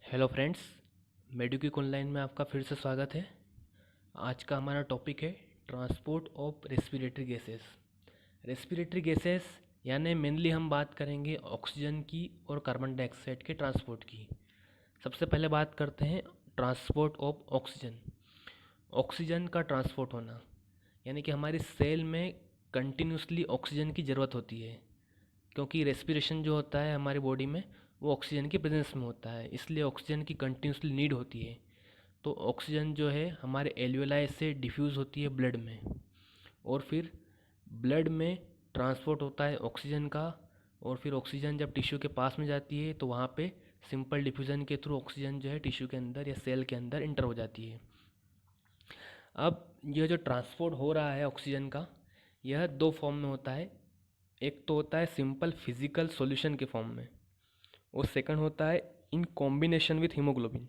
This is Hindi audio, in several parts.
हेलो फ्रेंड्स, मेडिक्विक ऑनलाइन में आपका फिर से स्वागत है। आज का हमारा टॉपिक है transport of respiratory gases. Respiratory gases यानी मेनली हम बात करेंगे ऑक्सीजन की और कार्बन डाइऑक्साइड के ट्रांसपोर्ट की। सबसे पहले बात करते हैं ट्रांसपोर्ट ऑफ ऑक्सीजन। ऑक्सीजन का ट्रांसपोर्ट होना यानी कि हमारी सेल में कंटिन्यूसली ऑक्सीजन की ज़रूरत होती है, क्योंकि रेस्पिरेशन जो होता है हमारी बॉडी में वो ऑक्सीजन की प्रेजेंस में होता है, इसलिए ऑक्सीजन की कंटिन्यूसली नीड होती है। तो ऑक्सीजन जो है हमारे एल्वियोलाई से डिफ्यूज़ होती है ब्लड में, और फिर ब्लड में ट्रांसपोर्ट होता है ऑक्सीजन का, और फिर ऑक्सीजन जब टिश्यू के पास में जाती है तो वहाँ पे सिंपल डिफ्यूज़न के थ्रू ऑक्सीजन जो है टिश्यू के अंदर या सेल के अंदर इंटर हो जाती है। अब यह जो ट्रांसपोर्ट हो रहा है ऑक्सीजन का, यह दो फॉर्म में होता है। एक तो होता है सिंपल फिजिकल सॉल्यूशन के फॉर्म में, और सेकंड होता है इन कॉम्बिनेशन विथ हीमोग्लोबिन,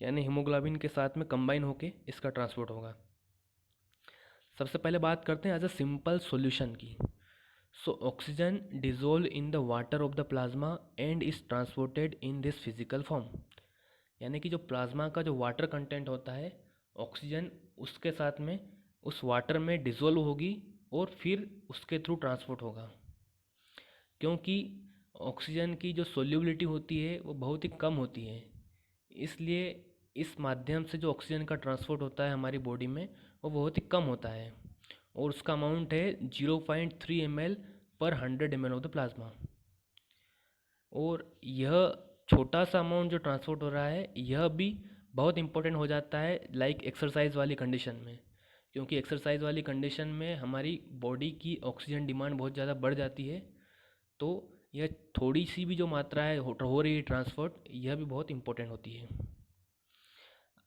यानी हीमोग्लोबिन के साथ में कंबाइन होके इसका ट्रांसपोर्ट होगा। सबसे पहले बात करते हैं एज अ सिंपल सॉल्यूशन की। So oxygen dissolve in the water of the plasma and is transported in this physical form, यानी कि जो प्लाज्मा का जो वाटर कंटेंट होता है, ऑक्सीजन उसके साथ में उस वाटर में डिजोल्व होगी और फिर उसके थ्रू ट्रांसपोर्ट होगा। क्योंकि ऑक्सीजन की जो सोल्यूबिलिटी होती है वो बहुत ही कम होती है, इसलिए इस माध्यम से जो ऑक्सीजन का ट्रांसपोर्ट होता है हमारी बॉडी में वो बहुत ही कम होता है, और उसका अमाउंट है 0.3 ml पर 100 ml ऑफ द प्लाज्मा। और यह छोटा सा अमाउंट जो ट्रांसपोर्ट हो रहा है यह भी बहुत इंपॉर्टेंट हो जाता है लाइक एक्सरसाइज वाली कंडीशन में, क्योंकि एक्सरसाइज वाली कंडीशन में हमारी बॉडी की ऑक्सीजन डिमांड बहुत ज़्यादा बढ़ जाती है। तो यह थोड़ी सी भी जो मात्रा है हो रही है ट्रांसपोर्ट, यह भी बहुत इंपॉर्टेंट होती है।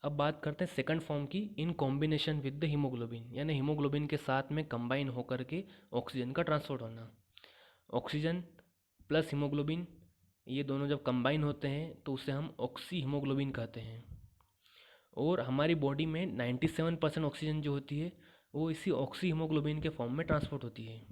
अब बात करते हैं सेकंड फॉर्म की, in combination with the haemoglobin, यानी हीमोग्लोबिन के साथ में कंबाइन होकर के ऑक्सीजन का ट्रांसपोर्ट होना। ऑक्सीजन प्लस हीमोग्लोबिन ये दोनों जब कंबाइन होते हैं तो उसे हम ऑक्सी हीमोग्लोबिन कहते हैं। और हमारी बॉडी में 97% ऑक्सीजन जो होती है वो इसी ऑक्सी हीमोग्लोबिन के फॉर्म में ट्रांसपोर्ट होती है।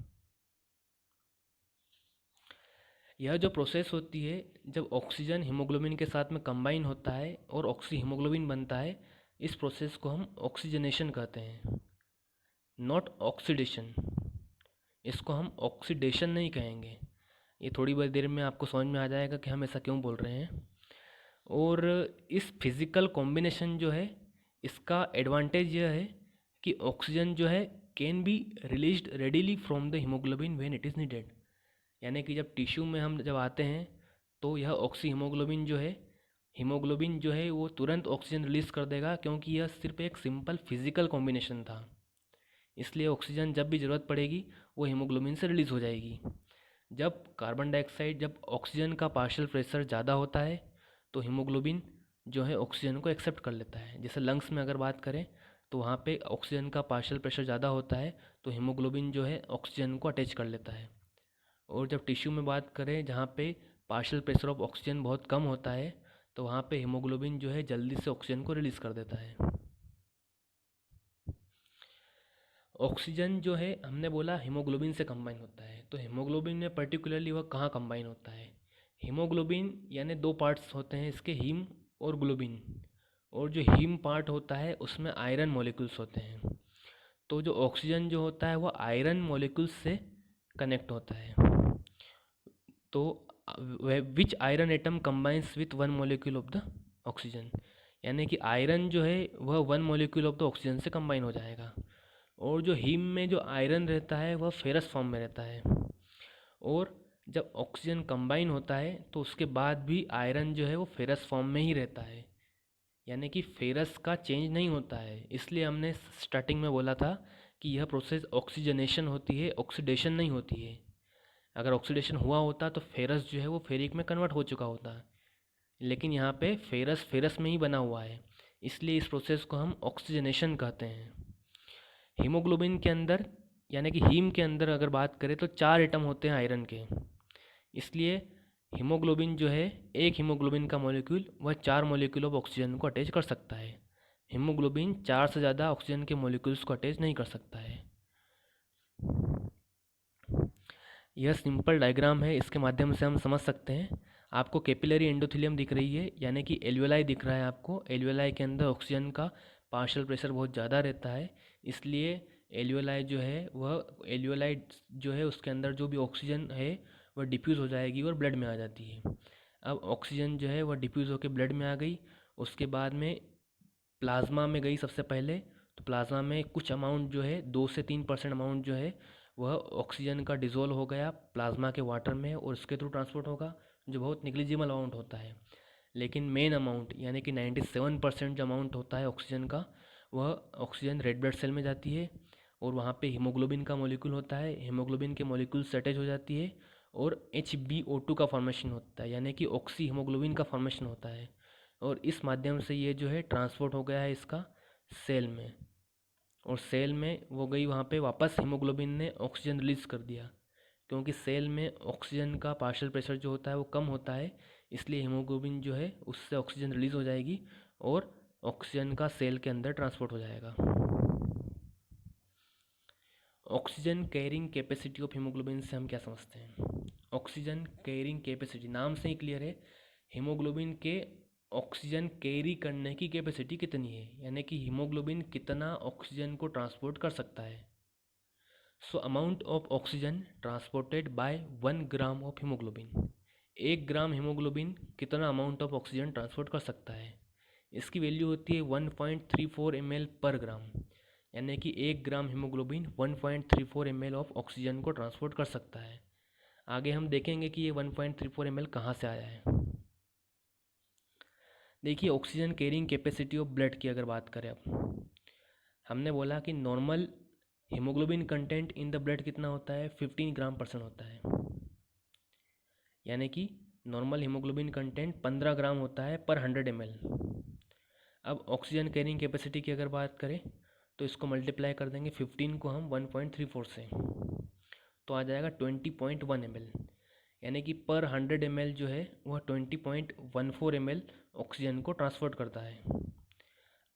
यह जो प्रोसेस होती है जब ऑक्सीजन हीमोग्लोबिन के साथ में कंबाइन होता है और ऑक्सी हीमोग्लोबिन बनता है, इस प्रोसेस को हम ऑक्सीजनेशन कहते हैं, नॉट ऑक्सीडेशन। इसको हम ऑक्सीडेशन नहीं कहेंगे। ये थोड़ी बहुत देर में आपको समझ में आ जाएगा कि हम ऐसा क्यों बोल रहे हैं। और इस फिज़िकल कॉम्बिनेशन जो है इसका एडवांटेज यह है कि ऑक्सीजन जो है can be released readily from the haemoglobin when it is needed, यानी कि जब टिश्यू में हम जब आते हैं तो यह ऑक्सी हीमोग्लोबिन जो है वो तुरंत ऑक्सीजन रिलीज़ कर देगा, क्योंकि यह सिर्फ एक सिंपल फिजिकल कॉम्बिनेशन था। इसलिए ऑक्सीजन जब भी ज़रूरत पड़ेगी वो हीमोग्लोबिन से रिलीज़ हो जाएगी। जब ऑक्सीजन का पार्शियल प्रेशर ज़्यादा होता है तो हीमोग्लोबिन जो है ऑक्सीजन को एक्सेप्ट कर लेता है। जैसे लंग्स में अगर बात करें तो वहाँ पे ऑक्सीजन का पार्शियल प्रेशर ज़्यादा होता है तो हीमोग्लोबिन जो है ऑक्सीजन को अटैच कर लेता है। और जब टिश्यू में बात करें जहाँ पे पार्शियल प्रेशर ऑफ ऑक्सीजन बहुत कम होता है तो वहाँ पे हीमोग्लोबिन जो है जल्दी से ऑक्सीजन को रिलीज़ कर देता है। ऑक्सीजन जो है हमने बोला हीमोग्लोबिन से कंबाइन होता है, तो हीमोग्लोबिन में पर्टिकुलरली वह कहाँ कंबाइन होता है। हीमोग्लोबिन यानी दो पार्ट्स होते हैं इसके, हीम और ग्लोबिन। और जो हीम पार्ट होता है उसमें आयरन मॉलिक्यूल्स होते हैं। तो जो ऑक्सीजन जो होता है वह आयरन मॉलिक्यूल्स से कनेक्ट होता है। तो which iron atom combines with one molecule of the oxygen, यानी कि आयरन जो है वह one molecule of the oxygen से कंबाइन हो जाएगा। और जो हीम में जो आयरन रहता है वह फेरस फॉर्म में रहता है। और जब ऑक्सीजन कंबाइन होता है तो उसके बाद भी आयरन जो है वो फेरस फॉर्म में ही रहता है, यानी कि फेरस का चेंज नहीं होता है। इसलिए हमने स्टार्टिंग में बोला था कि यह प्रोसेस ऑक्सीजनेशन होती है, ऑक्सीडेशन नहीं होती है। अगर ऑक्सीडेशन हुआ होता तो फेरस जो है वो फेरिक में कन्वर्ट हो चुका होता, लेकिन यहाँ पे फेरस फेरस में ही बना हुआ है, इसलिए इस प्रोसेस को हम ऑक्सीजनेशन कहते हैं। हीमोग्लोबिन के अंदर यानी कि हीम के अंदर अगर बात करें तो 4 एटम होते हैं आयरन के, इसलिए हीमोग्लोबिन जो है एक हीमोग्लोबिन का मॉलिक्यूल वह 4 मॉलिक्यूल ऑफ ऑक्सीजन को अटैच कर सकता है। हीमोग्लोबिन 4 से ज़्यादा ऑक्सीजन के मॉलिक्यूल्स को अटैच नहीं कर सकता है। यह सिंपल डायग्राम है, इसके माध्यम से हम समझ सकते हैं। आपको कैपिलरी एंडोथेलियम दिख रही है, यानी कि एल्वेलाई दिख रहा है आपको। एल्वेलाई के अंदर ऑक्सीजन का पार्शियल प्रेशर बहुत ज़्यादा रहता है, इसलिए एल्वेलाई जो है वह एल्वेलाई जो है उसके अंदर जो भी ऑक्सीजन है वह डिफ्यूज़ हो जाएगी और ब्लड में आ जाती है। अब ऑक्सीजन जो है वह डिफ्यूज़ होकर ब्लड में आ गई, उसके बाद में प्लाज्मा में गई सबसे पहले। तो प्लाज्मा में कुछ अमाउंट जो है 2 से 3% अमाउंट जो है वह ऑक्सीजन का डिज़ोल्व हो गया प्लाज्मा के वाटर में और उसके थ्रू ट्रांसपोर्ट होगा, जो बहुत निग्लिजिबल अमाउंट होता है। लेकिन मेन अमाउंट यानी कि 97% जो अमाउंट होता है ऑक्सीजन का, वह ऑक्सीजन रेड ब्लड सेल में जाती है और वहाँ पे हीमोग्लोबिन का मॉलिक्यूल होता है। हीमोग्लोबिन के मॉलिक्यूल से अटैच हो जाती है और HbO2 का फॉर्मेशन होता है, यानी कि ऑक्सी हीमोग्लोबिन का फॉर्मेशन होता है। और इस माध्यम से ये जो है ट्रांसपोर्ट हो गया है इसका सेल में, और सेल में वो गई वहाँ पे वापस। हीमोग्लोबिन ने ऑक्सीजन रिलीज़ कर दिया, क्योंकि सेल में ऑक्सीजन का पार्शियल प्रेशर जो होता है वो कम होता है, इसलिए हीमोग्लोबिन जो है उससे ऑक्सीजन रिलीज़ हो जाएगी और ऑक्सीजन का सेल के अंदर ट्रांसपोर्ट हो जाएगा। Oxygen carrying capacity of haemoglobin से हम क्या समझते हैं? ऑक्सीजन कैरिंग कैपेसिटी नाम से ही क्लियर है, हीमोग्लोबिन के ऑक्सीजन कैरी करने की कैपेसिटी कितनी है, यानी कि हीमोग्लोबिन कितना ऑक्सीजन को ट्रांसपोर्ट कर सकता है। So amount of oxygen transported by 1 gram of haemoglobin. 1 gram haemoglobin कितना अमाउंट ऑफ ऑक्सीजन ट्रांसपोर्ट कर सकता है? इसकी वैल्यू होती है 1.34 ml पर ग्राम, यानी कि 1 ग्राम हीमोग्लोबिन 1.34 ml ऑफ ऑक्सीजन को ट्रांसपोर्ट कर सकता है। आगे हम देखेंगे कि ये 1.34 ml कहाँ से आया है। देखिए, oxygen carrying capacity of blood की अगर बात करें, अब हमने बोला कि normal haemoglobin content in the blood कितना होता है? 15 ग्राम% होता है, यानी कि नॉर्मल हीमोग्लोबिन कंटेंट 15 ग्राम होता है पर 100 ml। अब ऑक्सीजन कैरिंग कैपेसिटी की अगर बात करें तो इसको मल्टीप्लाई कर देंगे 15 को हम 1.34 से, तो आ जाएगा 20.1 ml, यानी कि पर 100 ml जो है वह 20.14 ml ऑक्सीजन को ट्रांसपोर्ट करता है।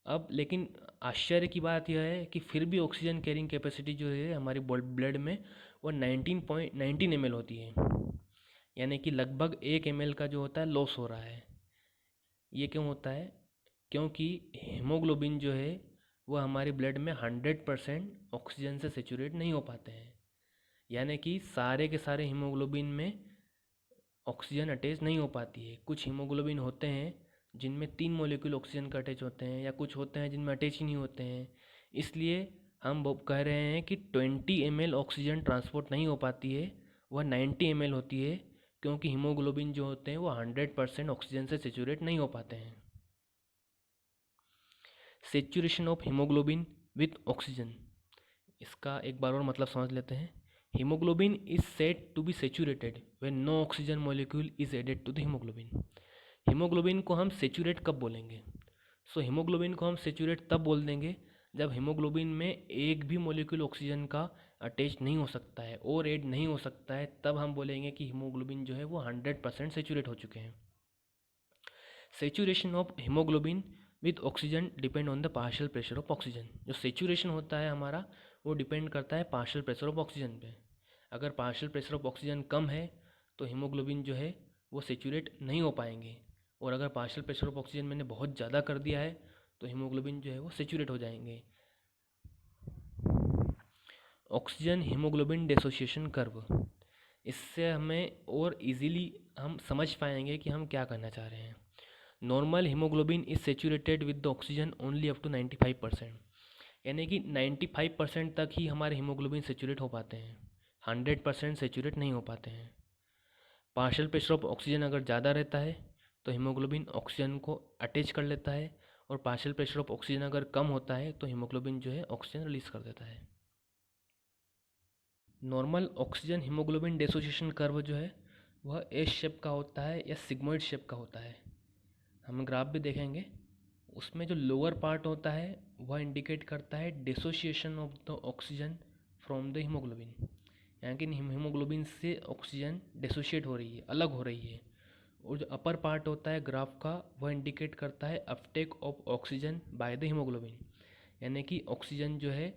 अब लेकिन आश्चर्य की बात यह है कि फिर भी ऑक्सीजन कैरिंग कैपेसिटी जो है हमारी ब्लड में वो 19 ml होती है, यानी कि लगभग 1 ml का जो होता है लॉस हो रहा है। ये क्यों होता है? क्योंकि हीमोग्लोबिन जो है वह हमारी ब्लड में 100% ऑक्सीजन से सेचुरेट नहीं हो पाते हैं, यानी कि सारे के सारे हीमोग्लोबिन में ऑक्सीजन अटैच नहीं हो पाती है। कुछ हीमोग्लोबिन होते हैं जिनमें 3 मॉलिक्यूल ऑक्सीजन का अटैच होते हैं, या कुछ होते हैं जिनमें अटैच ही नहीं होते हैं। इसलिए हम कह रहे हैं कि 20 ml ऑक्सीजन ट्रांसपोर्ट नहीं हो पाती है, वह 90 ml होती है, क्योंकि हीमोग्लोबिन जो होते हैं वो 100% ऑक्सीजन से सेचुरेट नहीं हो पाते हैं। Saturation of haemoglobin with oxygen, इसका एक बार और मतलब समझ लेते हैं। Haemoglobin is said to be saturated when no oxygen molecule is added to the haemoglobin. Haemoglobin को हम सेचुरेट कब बोलेंगे? हीमोग्लोबिन को हम सेचुरेट तब बोल देंगे जब हीमोग्लोबिन में एक भी मॉलिक्यूल ऑक्सीजन का अटैच नहीं हो सकता है और ऐड नहीं हो सकता है, तब हम बोलेंगे कि हीमोग्लोबिन जो है वो 100% सेचुरेट हो चुके हैं। Saturation of haemoglobin with oxygen depend on the partial pressure of oxygen. जो सेचुरेशन होता है हमारा वो डिपेंड करता है पार्शियल प्रेशर ऑफ ऑक्सीजन पे। अगर पार्शियल प्रेशर ऑफ ऑक्सीजन कम है तो हीमोग्लोबिन जो है वो सेचुरेट नहीं हो पाएंगे, और अगर पार्शियल प्रेशर ऑफ ऑक्सीजन मैंने बहुत ज़्यादा कर दिया है तो हीमोग्लोबिन जो है वो सेचुरेट हो जाएंगे। ऑक्सीजन हीमोग्लोबिन डिसोसिएशन कर्व, इससे हमें और इजीली हम समझ पाएंगे कि हम क्या करना चाह रहे हैं। Normal haemoglobin is saturated with the oxygen only up to 95%, यानी कि 95% तक ही हमारे हीमोग्लोबिन सेचुरेट हो पाते हैं, 100% सेचुरेट नहीं हो पाते हैं। पार्शियल प्रेशर ऑफ ऑक्सीजन अगर ज़्यादा रहता है तो हीमोग्लोबिन ऑक्सीजन को अटैच कर लेता है, और पार्शियल प्रेशर ऑफ ऑक्सीजन अगर कम होता है तो हीमोग्लोबिन जो है ऑक्सीजन रिलीज कर देता है। Normal oxygen haemoglobin dissociation curve जो है वह एस शेप का होता है या सिग्मोइड शेप का होता है। हम ग्राफ भी देखेंगे, उसमें जो लोअर पार्ट होता है वह इंडिकेट करता है dissociation of the oxygen from the haemoglobin, यानी कि हीमोग्लोबिन से ऑक्सीजन डिसोशिएट हो रही है, अलग हो रही है। और जो अपर पार्ट होता है ग्राफ का वह इंडिकेट करता है Uptake of oxygen by the haemoglobin, यानी कि ऑक्सीजन जो है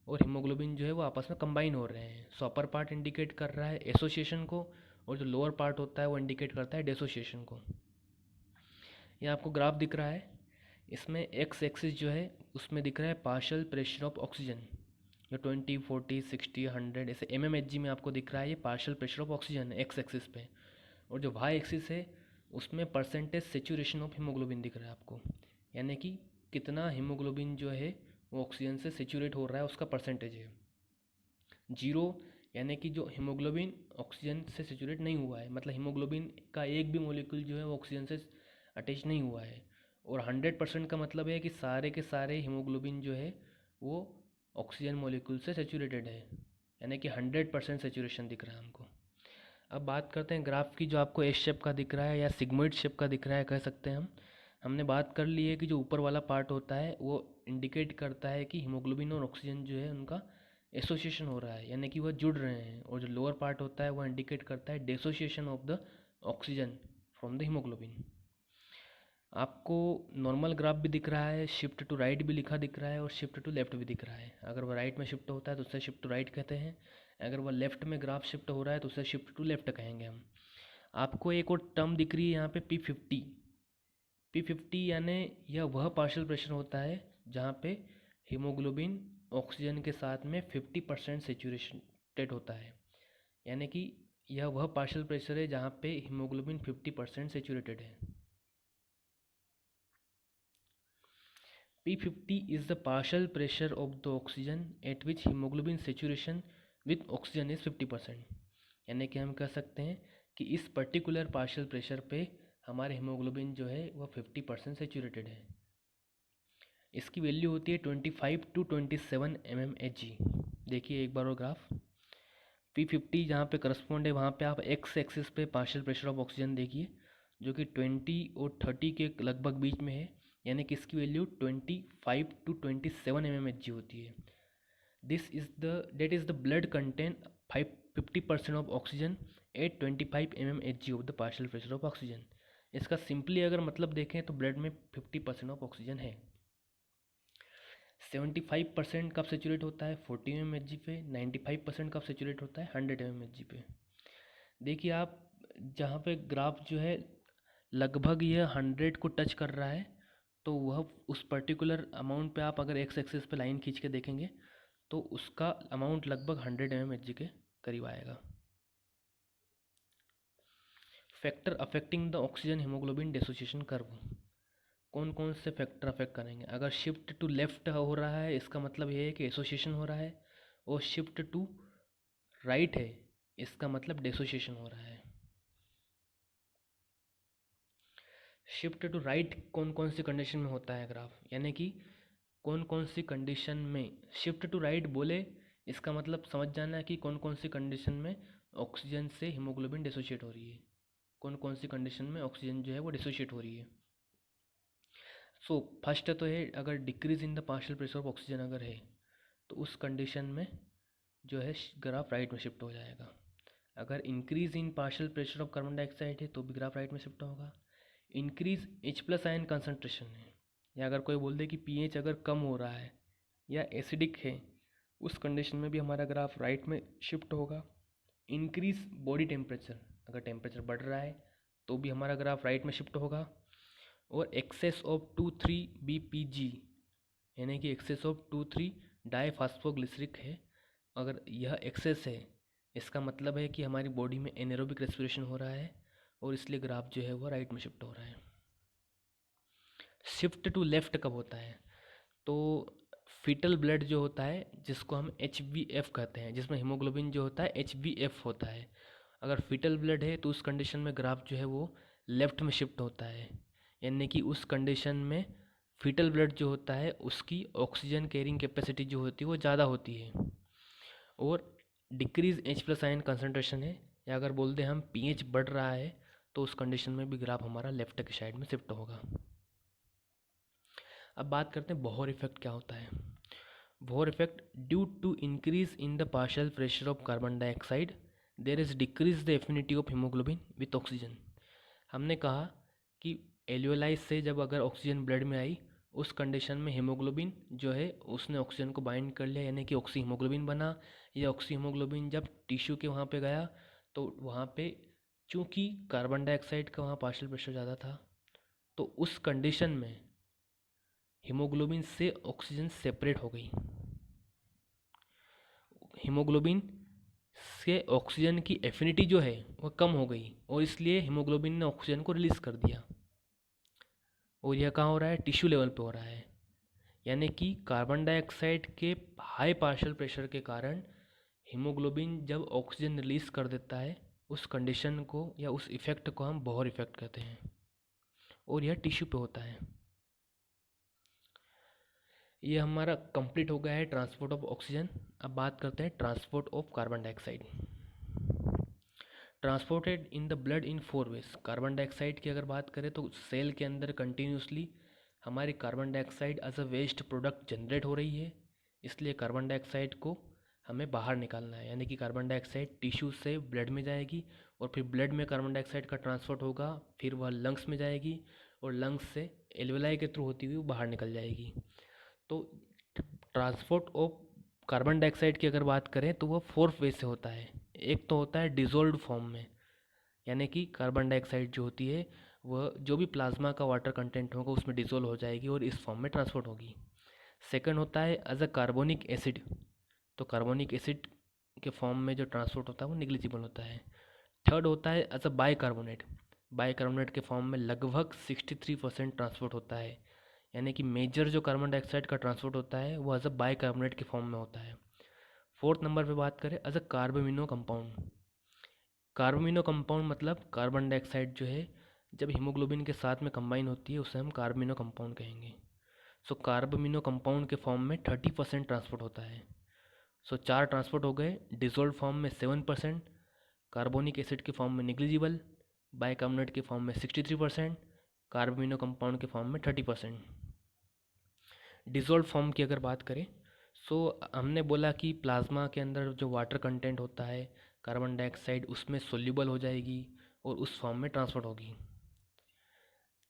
और हीमोग्लोबिन जो है वो आपस में कंबाइन हो रहे हैं। अपर पार्ट इंडिकेट कर रहा है एसोसिएशन को, और जो लोअर पार्ट होता है वो इंडिकेट करता है डिसोसिएशन को। ये आपको ग्राफ दिख रहा है, इसमें एक्स एक्सिस जो है उसमें दिख रहा है पार्शियल प्रेशर ऑफ ऑक्सीजन, जो 20, 40, 60, 100 ऐसे mmHg में आपको दिख रहा है, ये पार्शियल प्रेशर ऑफ ऑक्सीजन है एक्स एक्सिस पे। और जो वाई एक्सिस है उसमें परसेंटेज सेचुरेशन ऑफ हीमोग्लोबिन दिख रहा है आपको, यानी कि कितना हीमोग्लोबिन जो है वो ऑक्सीजन से सेचुरेट हो रहा है उसका परसेंटेज है। 0 यानी कि जो हीमोग्लोबिन ऑक्सीजन से सेचुरेट नहीं हुआ है, मतलब हीमोग्लोबिन का एक भी मॉलिक्यूल जो है वो ऑक्सीजन से अटैच नहीं हुआ है। और 100% का मतलब है कि सारे के सारे हीमोग्लोबिन जो है वो ऑक्सीजन मॉलिक्यूल से सेचुरेटेड है, यानी कि 100% सेचुरेशन दिख रहा है हमको। अब बात करते हैं ग्राफ की, जो आपको एस शेप का दिख रहा है या सिग्मोइड शेप का दिख रहा है कह सकते हैं हम। हमने बात कर ली है कि जो ऊपर वाला पार्ट होता है वो इंडिकेट करता है कि हीमोग्लोबिन और ऑक्सीजन जो है उनका एसोसिएशन हो रहा है, यानी कि वह जुड़ रहे हैं। और जो लोअर पार्ट होता है वह इंडिकेट करता है dissociation of the oxygen from the haemoglobin. आपको नॉर्मल ग्राफ भी दिख रहा है, शिफ्ट टू राइट भी लिखा दिख रहा है और शिफ्ट टू लेफ्ट भी दिख रहा है। अगर वह राइट में शिफ्ट होता है तो उसे शिफ्ट टू राइट कहते हैं, अगर वह लेफ्ट में ग्राफ शिफ्ट हो रहा है तो उसे शिफ्ट टू लेफ्ट कहेंगे हम। आपको एक और टर्म दिख रही है यहाँ पे P50। P50 यानी यह वह पार्शियल प्रेशर होता है जहाँ पे हीमोग्लोबिन ऑक्सीजन के साथ में 50% सेचुरेटेड होता है, यानी कि यह वह पार्शियल प्रेशर है जहाँ पे हीमोग्लोबिन 50% सेचुरेटेड है। P50 is the partial pressure of the oxygen at which hemoglobin saturation with oxygen is 50%। यानी कि हम कह सकते हैं कि इस पर्टिकुलर पार्शियल प्रेशर पे हमारे हीमोग्लोबिन जो है वह 50% सेचुरेटेड है। इसकी वैल्यू होती है 25 to 27 mmHg। देखिए एक बार और ग्राफ, P50 जहाँ पे करस्पॉन्ड है वहाँ पे आप एक्स एक्सिस पे पार्शियल प्रेशर ऑफ ऑक्सीजन देखिए, जो कि 20 और 30 के लगभग बीच में है, यानी कि इसकी वैल्यू 25 to 27 mmHg होती है। That is the blood contain 50% of oxygen at 25 mmHg of the partial pressure of oxygen। इसका सिंपली अगर मतलब देखें तो ब्लड में 50% ऑफ ऑक्सीजन है। 75% कब सेचुरेट होता है 40 mmHg पे, 95% कब सेचुरेट होता है 100 mmHg पे। देखिए आप जहाँ पे ग्राफ जो है लगभग यह 100 को टच कर रहा है, तो वह उस पर्टिकुलर अमाउंट पे आप अगर एक्स एक्सिस पे लाइन खींच के देखेंगे तो उसका अमाउंट लगभग 100 mmHg के करीब आएगा। Factor affecting the oxygen haemoglobin dissociation curve, कौन कौन से फैक्टर अफेक्ट करेंगे? अगर शिफ्ट टू लेफ्ट हो रहा है इसका मतलब ये है कि एसोसिएशन हो रहा है, और शिफ्ट टू राइट है इसका मतलब डिसोसिएशन हो रहा है। शिफ्ट टू राइट कौन कौन सी कंडीशन में होता है ग्राफ, यानी कि कौन कौन सी कंडीशन में शिफ्ट टू राइट बोले इसका मतलब समझ जाना है कि कौन कौन सी कंडीशन में ऑक्सीजन से हीमोग्लोबिन डिसोशिएट हो रही है, कौन कौन सी कंडीशन में ऑक्सीजन जो है वो डिसोशिएट हो रही है। सो फर्स्ट तो है, अगर decrease in the partial pressure of oxygen अगर है तो उस कंडीशन में जो है ग्राफ राइट में शिफ्ट हो जाएगा। अगर increase in partial pressure of carbon dioxide है तो भी ग्राफ राइट में शिफ्ट होगा। इंक्रीज H+ आयन कंसनट्रेशन है, या अगर कोई बोल दे कि pH अगर कम हो रहा है या एसिडिक है, उस कंडीशन में भी हमारा ग्राफ राइट में शिफ्ट होगा। इंक्रीज बॉडी टेम्परेचर, अगर टेम्परेचर बढ़ रहा है तो भी हमारा ग्राफ राइट में शिफ्ट होगा। और एक्सेस ऑफ 2,3 BPG, यानी कि एक्सेस ऑफ 2,3 डाईफास्फोग्लिसरिक है, अगर यह एक्सेस है इसका मतलब है कि हमारी बॉडी में एनेरोबिक रेस्पिरेशन हो रहा है और इसलिए ग्राफ जो है वो राइट में शिफ्ट हो रहा है। शिफ्ट टू लेफ्ट कब होता है? तो फीटल ब्लड जो होता है जिसको हम HbF कहते हैं, जिसमें हीमोग्लोबिन जो होता है HbF होता है, अगर फीटल ब्लड है तो उस कंडीशन में ग्राफ जो है वो लेफ्ट में शिफ्ट होता है, यानी कि उस कंडीशन में फीटल ब्लड जो होता है उसकी ऑक्सीजन कैरिंग कैपेसिटी जो होती है वो ज़्यादा होती है। और डिक्रीज H+ आयन कंसनट्रेशन है, या अगर बोल दें हम pH बढ़ रहा है तो उस कंडीशन में भी ग्राफ हमारा लेफ्ट की साइड में शिफ्ट होगा। अब बात करते हैं बोहर इफेक्ट क्या होता है। Bohr effect, due to increase in the partial pressure of carbon dioxide there is decrease the affinity of haemoglobin with oxygen. हमने कहा कि एल्यूलाइज से जब अगर ऑक्सीजन ब्लड में आई उस कंडीशन में हीमोग्लोबिन जो है उसने ऑक्सीजन को बाइंड कर लिया, यानी कि ऑक्सी हीमोग्लोबिन बना। ये ऑक्सी हीमोग्लोबिन जब टिश्यू के वहाँ पे गया तो वहाँ पे चूँकि कार्बन डाइऑक्साइड का वहाँ पार्शियल प्रेशर ज़्यादा था, तो उस कंडीशन में हीमोग्लोबिन से ऑक्सीजन सेपरेट हो गई। हीमोग्लोबिन से ऑक्सीजन की एफिनिटी जो है वह कम हो गई और इसलिए हीमोग्लोबिन ने ऑक्सीजन को रिलीज़ कर दिया। और यह कहाँ हो रहा है? टिश्यू लेवल पे हो रहा है। यानी कि कार्बन डाइऑक्साइड के हाई पार्शियल प्रेशर के कारण हीमोग्लोबिन जब ऑक्सीजन रिलीज़ कर देता है, उस कंडीशन को या उस इफ़ेक्ट को हम बोहर इफ़ेक्ट कहते हैं और यह टिश्यू पे होता है। ये हमारा कंप्लीट हो गया है ट्रांसपोर्ट ऑफ ऑक्सीजन। अब बात करते हैं transport of carbon dioxide. Transported in the blood in 4 ways. Carbon dioxide की अगर बात करें तो सेल के अंदर कंटिन्यूसली हमारी carbon dioxide as a waste product generate हो रही है, इसलिए कार्बन डाइऑक्साइड को हमें बाहर निकालना है। यानी कि कार्बन डाइऑक्साइड टिश्यू से ब्लड में जाएगी और फिर ब्लड में कार्बन डाइऑक्साइड का ट्रांसपोर्ट होगा, फिर वह लंग्स में जाएगी और लंग्स से एल्वेलाई के थ्रू होती हुई वो बाहर निकल जाएगी। तो ट्रांसपोर्ट ऑफ कार्बन डाइऑक्साइड की अगर बात करें तो वह 4 वे से होता है। एक तो होता है डिज़ोल्व्ड फॉर्म में, यानी कि कार्बन डाइऑक्साइड जो होती है वह जो भी प्लाज्मा का वाटर कंटेंट होगा उसमें डिज़ोल्व हो जाएगी और इस फॉर्म में ट्रांसपोर्ट होगी। सेकंड होता है एज अ कार्बोनिक एसिड। तो कार्बोनिक एसिड के फॉर्म में जो ट्रांसपोर्ट होता है वो निग्लिजिबल होता है। थर्ड होता है एज अ बाइकार्बोनेट। बाइकार्बोनेट के फॉर्म में लगभग 63% ट्रांसपोर्ट होता है। यानी कि मेजर जो कार्बन डाइऑक्साइड का ट्रांसपोर्ट होता है वो एज अ बाइकार्बोनेट के फॉर्म में होता है। फोर्थ नंबर पे बात करें एज अ कार्बोमिनो कंपाउंड। कार्बोमिनो कंपाउंड मतलब कार्बन डाइऑक्साइड जो है जब हीमोग्लोबिन के साथ में कंबाइन होती है उसे हम कार्बोमिनो कंपाउंड कहेंगे। सो कार्बोमिनो कंपाउंड के फॉर्म में 30% ट्रांसपोर्ट होता है। सो 4 ट्रांसपोर्ट हो गए। डिसॉल्व फॉर्म में 7%, कार्बोनिक एसिड के फॉर्म में निग्लिजिबल, बाइकार्बोनेट के फॉर्म में 63%, कार्बोमिनो कंपाउंड के फॉर्म में 30%। डिसॉल्व फॉर्म की अगर बात करें सो हमने बोला कि प्लाज्मा के अंदर जो वाटर कंटेंट होता है कार्बन डाइऑक्साइड उसमें सोल्यूबल हो जाएगी और उस फॉर्म में ट्रांसफर होगी।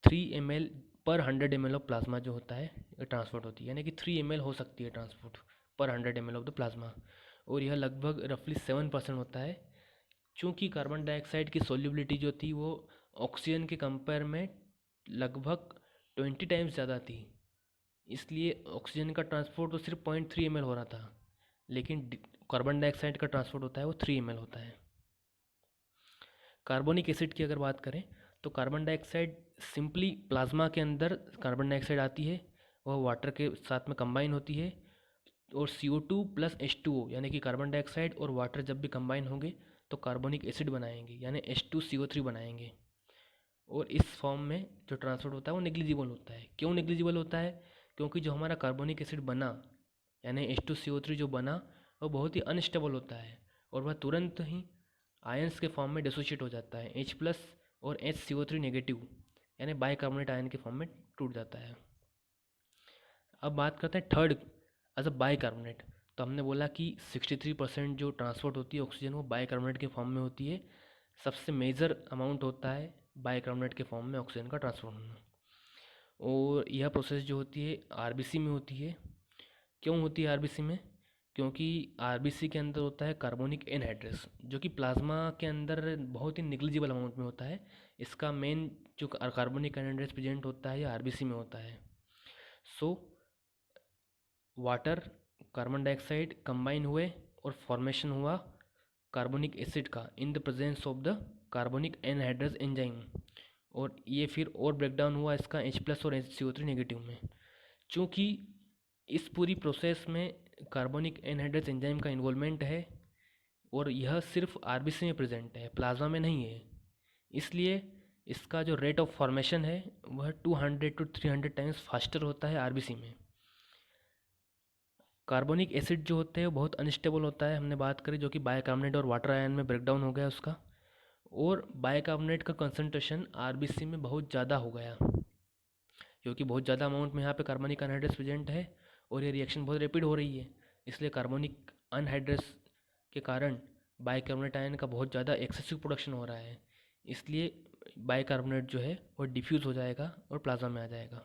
3 ml पर 100 ml ऑफ प्लाज्मा जो होता है ट्रांसपोर्ट होती है, यानी कि 3 ml हो सकती है ट्रांसपोर्ट पर 100 ml ऑफ द प्लाज्मा, और यह लगभग रफली 7% होता है। चूँकि कार्बन डाइऑक्साइड की सोल्यूबिलिटी जो थी वो ऑक्सीजन के कंपेयर में लगभग 20 टाइम्स ज़्यादा थी, इसलिए ऑक्सीजन का ट्रांसपोर्ट तो सिर्फ 0.3 ml हो रहा था, लेकिन कार्बन डाइऑक्साइड का ट्रांसपोर्ट होता है वो 3 ml होता है। कार्बोनिक एसिड की अगर बात करें तो कार्बन डाइऑक्साइड सिंपली प्लाज्मा के अंदर कार्बन डाइऑक्साइड आती है, वह वाटर के साथ में कंबाइन होती है और CO2 प्लस H2O यानी कि कार्बन डाइऑक्साइड और वाटर जब भी कंबाइन होंगे तो कार्बोनिक एसिड बनाएंगे, यानी H2CO3 बनाएंगे। और इस फॉर्म में जो ट्रांसपोर्ट होता है वो निग्लिजिबल होता है। क्यों निग्लिजिबल होता है? क्योंकि जो हमारा कार्बोनिक एसिड बना यानी H2CO3 जो बना वो बहुत ही अनस्टेबल होता है और वह तुरंत ही आयंस के फॉर्म में डिसोशिएट हो जाता है, H प्लस और HCO3 नेगेटिव यानी बाइकार्बोनेट आयन के फॉर्म में टूट जाता है। अब बात करते हैं थर्ड एज अ बाइकार्बोनेट। तो हमने बोला कि 63% जो ट्रांसपोर्ट होती है ऑक्सीजन वो बाइकार्बोनेट के फॉर्म में होती है। सबसे मेजर अमाउंट होता है बाइकार्बोनेट के फॉर्म में ऑक्सीजन का ट्रांसपोर्ट होना, और यह प्रोसेस जो होती है आरबीसी में होती है। क्यों होती है आरबीसी में? क्योंकि आरबीसी के अंदर होता है कार्बोनिक एनहाइड्रेस जो कि प्लाज्मा के अंदर बहुत ही निग्लिजिबल अमाउंट में होता है। इसका मेन जो कार्बोनिक एनहाइड्रेस प्रेजेंट होता है ये आरबीसी में होता है। So water carbon dioxide combine हुए और फॉर्मेशन हुआ कार्बोनिक एसिड का in the presence of the carbonic anhydrase enzyme, और ये फिर और ब्रेकडाउन हुआ इसका H प्लस और HCO3 नेगेटिव में। चूँकि इस पूरी प्रोसेस में कार्बोनिक एनहाइड्रेस एंजाइम का इन्वॉल्वमेंट है और यह सिर्फ आरबीसी में प्रेजेंट है, प्लाज्मा में नहीं है, इसलिए इसका जो रेट ऑफ फॉर्मेशन है वह 200 to 300 टाइम्स फास्टर होता है आरबीसी में। कार्बोनिक एसिड जो होते हैं बहुत अनस्टेबल होता है, हमने बात करी, जो कि बाइकार्बोनेट और वाटर आयन में ब्रेकडाउन हो गया उसका, और बाइकार्बोनेट का कंसंट्रेशन आरबीसी में बहुत ज़्यादा हो गया क्योंकि बहुत ज़्यादा अमाउंट में यहाँ पे कार्बनिक अनहाइड्रेस प्रेजेंट है और ये रिएक्शन बहुत रैपिड हो रही है, इसलिए कार्बनिक अनहाइड्रेस के कारण बाइकार्बोनेट आयन का बहुत ज़्यादा एक्सेसिव प्रोडक्शन हो रहा है, इसलिए बाइकार्बोनेट जो है वो डिफ्यूज़ हो जाएगा और प्लाज्मा में आ जाएगा।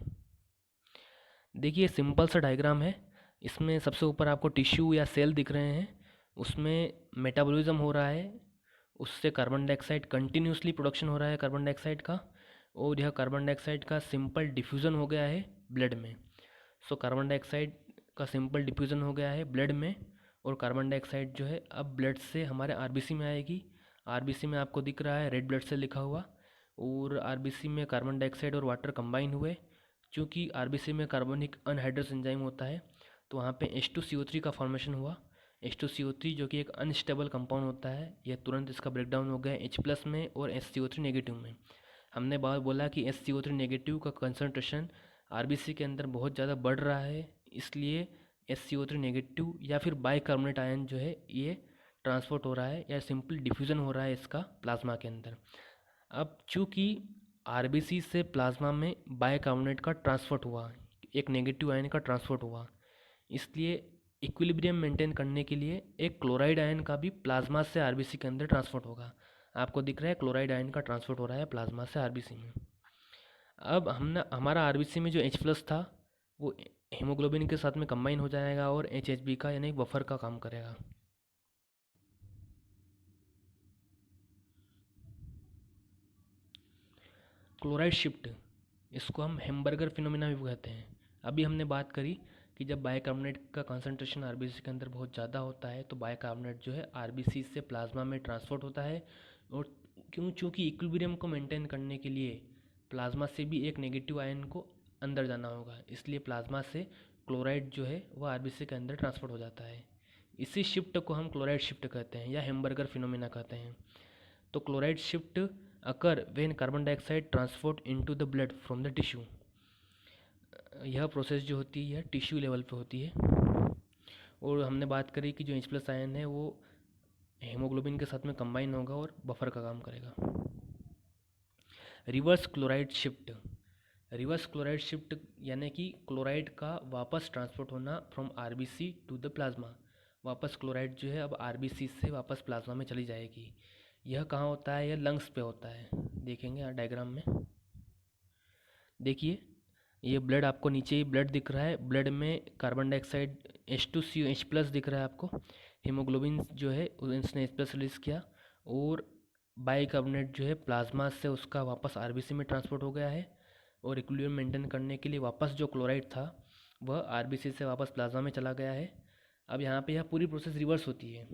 देखिए सिंपल सा डायग्राम है, इसमें सबसे ऊपर आपको टिश्यू या सेल दिख रहे हैं, उसमें मेटाबॉलिज्म हो रहा है उससे कार्बन डाइऑक्साइड कंटिन्यूसली प्रोडक्शन हो रहा है कार्बन डाइऑक्साइड का, और यह कार्बन डाइऑक्साइड का सिंपल डिफ्यूज़न हो गया है ब्लड में। सो कार्बन डाइऑक्साइड का सिंपल डिफ्यूज़न हो गया है ब्लड में, और कार्बन डाइऑक्साइड जो है अब ब्लड से हमारे आरबीसी में आएगी। आरबीसी में आपको दिख रहा है रेड ब्लड सेल लिखा हुआ, और आरबीसी में कार्बन डाइऑक्साइड और वाटर कंबाइन हुए। क्योंकि आरबीसी में कार्बनिक अनहाइड्रस एंजाइम होता है, तो वहाँ पे H2CO3 का फॉर्मेशन हुआ। H2CO3 जो कि एक अनस्टेबल कंपाउंड होता है, यह तुरंत इसका ब्रेकडाउन हो गया H प्लस में और HCO3 नेगेटिव में। हमने बात बोला कि HCO3 नेगेटिव का कंसनट्रेशन आरबीसी के अंदर बहुत ज़्यादा बढ़ रहा है, इसलिए HCO3 नेगेटिव या फिर बाइकार्बोनेट आयन जो है ये ट्रांसपोर्ट हो रहा है या सिंपल डिफ्यूज़न हो रहा है इसका प्लाज्मा के अंदर। अब चूँकि आरबीसी से प्लाज्मा में बाइकार्बोनेट का ट्रांसपोर्ट हुआ, एक नेगेटिव आयन का ट्रांसपोर्ट हुआ, इसलिए इक्विलिब्रियम मेंटेन करने के लिए एक क्लोराइड आयन का भी प्लाज्मा से आरबीसी के अंदर ट्रांसपोर्ट होगा। आपको दिख रहा है क्लोराइड आयन का ट्रांसपोर्ट हो रहा है प्लाज्मा से आरबीसी में। अब हमारा आरबीसी में जो H प्लस था वो हीमोग्लोबिन के साथ में कंबाइन हो जाएगा और HHB का यानी बफर का काम करेगा। क्लोराइड शिफ्ट, इसको हम हैम्बर्गर फिनोमिना भी कहते हैं। अभी हमने बात करी कि जब बाइकार्बोनेट का कंसंट्रेशन आरबीसी के अंदर बहुत ज़्यादा होता है तो बाइकार्बोनेट जो है आरबीसी से प्लाज्मा में ट्रांसपोर्ट होता है, और चूँकि इक्विलिब्रियम को मेंटेन करने के लिए प्लाज्मा से भी एक नेगेटिव आयन को अंदर जाना होगा, इसलिए प्लाज्मा से क्लोराइड जो है वह आरबीसी के अंदर ट्रांसपोर्ट हो जाता है। इसी शिफ्ट को हम क्लोराइड शिफ्ट कहते हैं या हैम्बर्गर फिनोमिना कहते हैं। तो chloride shift occur when carbon dioxide transport into the blood from the tissue. यह प्रोसेस जो होती है टिश्यू लेवल पे होती है, और हमने बात करी कि जो H प्लस आयन है वो हीमोग्लोबिन के साथ में कंबाइन होगा और बफर का काम करेगा। Reverse chloride shift, reverse chloride shift यानी कि क्लोराइड का वापस ट्रांसपोर्ट होना from RBC to the plasma. वापस क्लोराइड जो है अब आरबीसी से वापस प्लाज्मा में चली जाएगी। यह कहाँ होता है? यह लंग्स पे होता है। देखेंगे यहाँ डायग्राम में, देखिए ये ब्लड, आपको नीचे ही ब्लड दिख रहा है, ब्लड में carbon dioxide H2CO H plus दिख रहा है आपको, हीमोग्लोबिन जो है उसने H प्लस रिलीज़ किया, और बाइकार्बोनेट जो है प्लाज्मा से उसका वापस आरबीसी में ट्रांसपोर्ट हो गया है, और इक्विलिब्रियम मेंटेन करने के लिए वापस जो क्लोराइड था वह आरबीसी से वापस प्लाज्मा में चला गया है। अब यहाँ पे यह पूरी प्रोसेस रिवर्स होती है।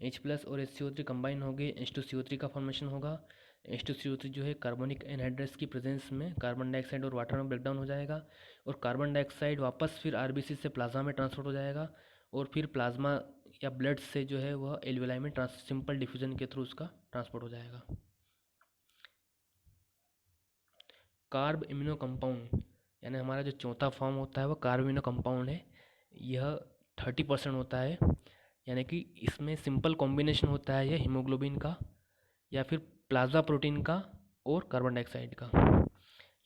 H प्लस और HCO3 कंबाइन हो गए, H2CO3 का फॉर्मेशन होगा। H2CO3 जो है कार्बनिक एनहाइड्रस की प्रेजेंस में कार्बन डाइऑक्साइड और वाटर में ब्रेकडाउन हो जाएगा, और कार्बन डाइऑक्साइड वापस फिर आरबीसी से प्लाज्मा में ट्रांसपोर्ट हो जाएगा, और फिर प्लाज्मा या ब्लड से जो है वह एल्वेलाई में सिंपल डिफ्यूजन के थ्रू उसका ट्रांसपोर्ट हो जाएगा। कार्ब इम्यूनो कंपाउंड यानी हमारा जो चौथा फॉर्म होता है वह कार्ब इम्यूनो कंपाउंड है। यह 30% होता है, यानी कि इसमें सिंपल कॉम्बिनेशन होता है यह हीमोग्लोबिन का या फिर प्लाज्मा प्रोटीन का और कार्बन डाइऑक्साइड का।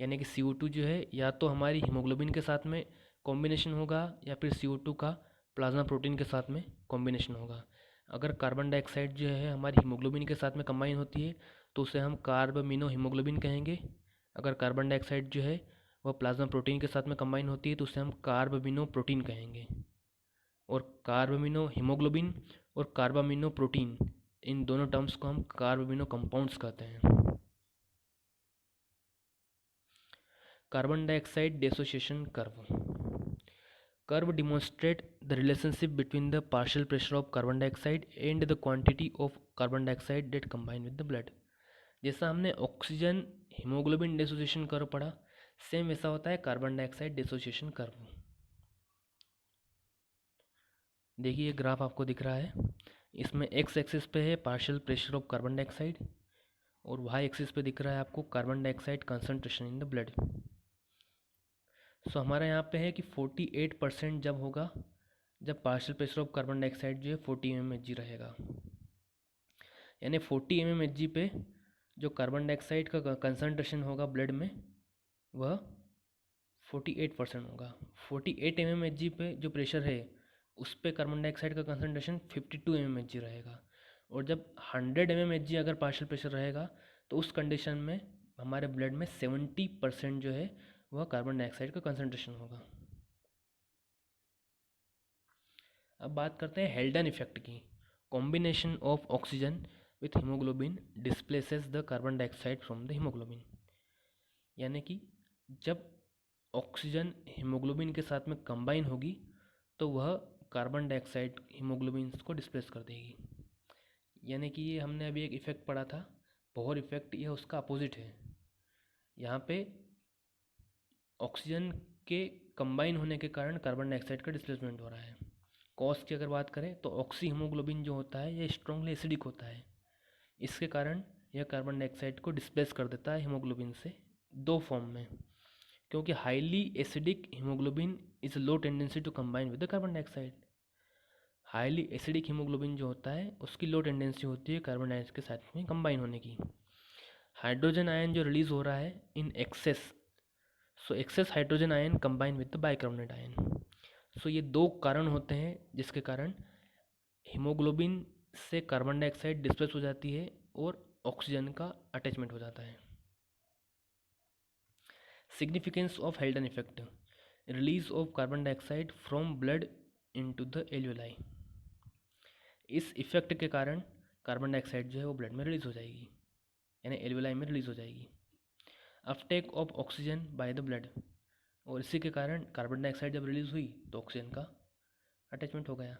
यानी कि CO2 जो है या तो हमारी हीमोग्लोबिन के साथ में कॉम्बिनेशन होगा या फिर CO2 का प्लाज्मा प्रोटीन के साथ में कॉम्बिनेशन होगा। अगर कार्बन डाइऑक्साइड जो है हमारी हीमोग्लोबिन के साथ में कंबाइन होती है तो उसे हम कार्बमिनो हीमोग्लोबिन कहेंगे। अगर कार्बन डाइऑक्साइड जो है वह प्लाज्मा प्रोटीन के साथ में कंबाइन होती है तो उसे हम कार्बमिनो प्रोटीन कहेंगे। और कार्बमिनो हीमोग्लोबिन और कार्बामिनो प्रोटीन, इन दोनों टर्म्स को हम कार्बामिनो कंपाउंड्स कहते हैं। Carbon dioxide dissociation curve demonstrate the relationship between the partial pressure of carbon dioxide and the quantity of carbon dioxide that combine with the blood। जैसा हमने ऑक्सीजन हीमोग्लोबिन डिसोसिएशन कर्व पढ़ा, सेम वैसा होता है कार्बन डाइऑक्साइड डिसोसिएशन कर्व। देखिए ये ग्राफ आपको दिख रहा है, इसमें एक्स एक्सिस पे है partial pressure of carbon dioxide, और वाई एक्सिस पे दिख रहा है आपको carbon dioxide concentration in the blood. So हमारा यहाँ पे है कि 48% जब होगा जब partial pressure of carbon dioxide जो है 40 mmHg रहेगा, यानी 40 mmHg पे जो कार्बन डाइऑक्साइड का कंसंट्रेशन होगा ब्लड में वह 48% होगा। 48 mmHg पे जो प्रेशर है उस पे कार्बन डाइऑक्साइड का कंसंट्रेशन 52 mmHg रहेगा, और जब 100 mmHg अगर पार्शियल प्रेशर रहेगा तो उस कंडीशन में हमारे ब्लड में 70% जो है वह कार्बन डाइऑक्साइड का कंसंट्रेशन होगा। अब बात करते हैं हेल्डन इफेक्ट की। Combination of oxygen with haemoglobin displaces the carbon dioxide from the haemoglobin. यानी कि जब ऑक्सीजन हीमोग्लोबिन के साथ में कंबाइन होगी तो वह कार्बन डाइऑक्साइड हीमोग्लोबिन को डिस्प्लेस कर देगी। यानी कि ये हमने अभी एक इफ़ेक्ट पढ़ा था, बोहर इफ़ेक्ट, यह उसका अपोजिट है। यहाँ पे ऑक्सीजन के कंबाइन होने के कारण कार्बन डाइऑक्साइड का डिस्प्लेसमेंट हो रहा है। कॉज की अगर बात करें तो ऑक्सी हीमोग्लोबिन जो होता है ये स्ट्रांगली एसिडिक होता है। इसके कारण यह कार्बन डाइऑक्साइड को डिस्प्लेस कर देता है हीमोग्लोबिन से दो फॉर्म में, क्योंकि highly acidic haemoglobin is low tendency to combine with the carbon dioxide. Highly acidic haemoglobin जो होता है उसकी लो टेंडेंसी होती है कार्बन डाइऑक्साइड के साथ में कंबाइन होने की। हाइड्रोजन आयन जो रिलीज हो रहा है in excess, so excess hydrogen ion combine with the bicarbonate ion. So ये दो कारण होते हैं जिसके कारण हीमोग्लोबिन से कार्बन डाइऑक्साइड डिस्प्लेस हो जाती है और ऑक्सीजन का अटैचमेंट हो जाता है। Significance of हेल्डन effect, release of carbon dioxide from blood into the alveoli. इस इफेक्ट के कारण कार्बन डाइऑक्साइड जो है वो ब्लड में रिलीज हो जाएगी, यानी एल्वियोलाई में रिलीज हो जाएगी। Uptake of oxygen by the blood, और इसी के कारण कार्बन डाइऑक्साइड जब रिलीज हुई तो ऑक्सीजन का अटैचमेंट हो गया।